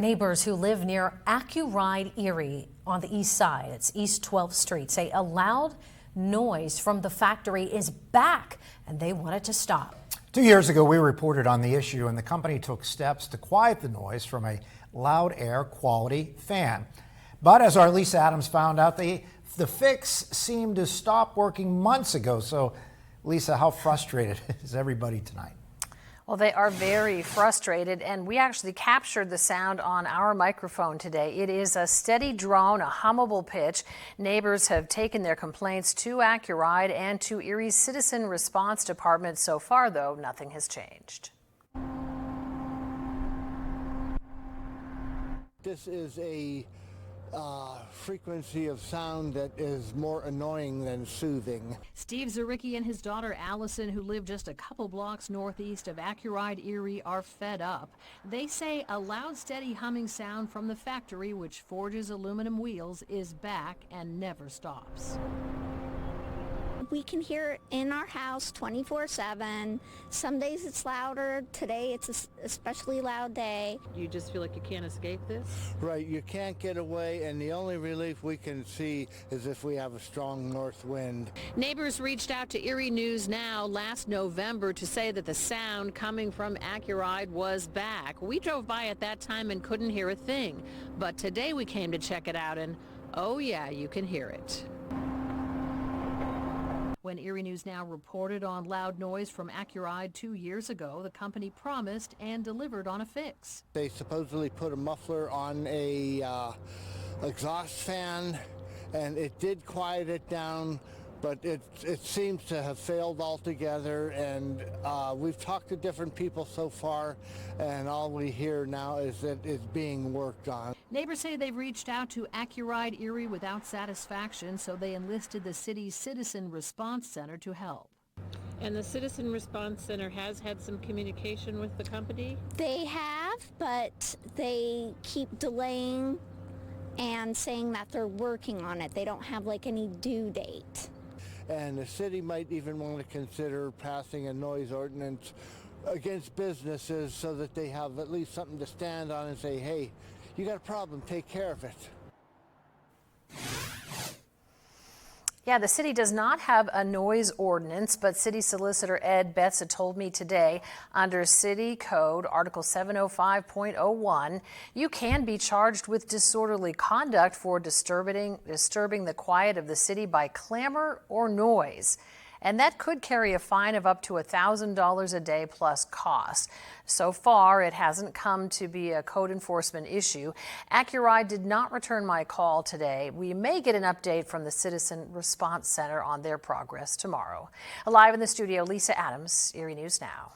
Neighbors who live near Accuride, Erie on the east side, it's East 12th Street, say a loud noise from the factory is back and they want it to stop. 2 years ago, we reported on the issue and the company took steps to quiet the noise from a loud air quality fan. But as our Lisa Adams found out, the fix seemed to stop working months ago. So Lisa, how frustrated is everybody tonight? Well, they are very frustrated, and we actually captured the sound on our microphone today. It is a steady drone, a hummable pitch. Neighbors have taken their complaints to Accuride and to Erie's Citizen Response Department. So far, though, nothing has changed. This is a frequency of sound that is more annoying than soothing. Steve Zaricki and his daughter Allison, who live just a couple blocks northeast of Accuride, Erie, are fed up. They say a loud, steady humming sound from the factory, which forges aluminum wheels, is back and never stops. We can hear it in our house 24/7. Some days it's louder. Today it's an especially loud day. You just feel like you can't escape this? Right, you can't get away, and the only relief we can see is if we have a strong north wind. Neighbors reached out to Erie News Now last November to say that the sound coming from Accuride was back. We drove by at that time and couldn't hear a thing. But today we came to check it out, and oh yeah, you can hear it. When Erie News Now reported on loud noise from Accuride 2 years ago, the company promised and delivered on a fix. They supposedly put a muffler on a exhaust fan, and it did quiet it down, but it seems to have failed altogether, and we've talked to different people so far, and all we hear now is that it's being worked on. Neighbors say they've reached out to Accuride Erie without satisfaction, so they enlisted the city's Citizen Response Center to help. And the Citizen Response Center has had some communication with the company? They have, but they keep delaying and saying that they're working on it. They don't have like any due date. And the city might even want to consider passing a noise ordinance against businesses so that they have at least something to stand on and say, hey, you got a problem, take care of it. Yeah, the city does not have a noise ordinance, but City Solicitor Ed Betts told me today under City Code Article 705.01, you can be charged with disorderly conduct for disturbing the quiet of the city by clamor or noise. And that could carry a fine of up to $1,000 a day plus costs. So far, it hasn't come to be a code enforcement issue. Accuride did not return my call today. We may get an update from the Citizen Response Center on their progress tomorrow. Live in the studio, Lisa Adams, Erie News Now.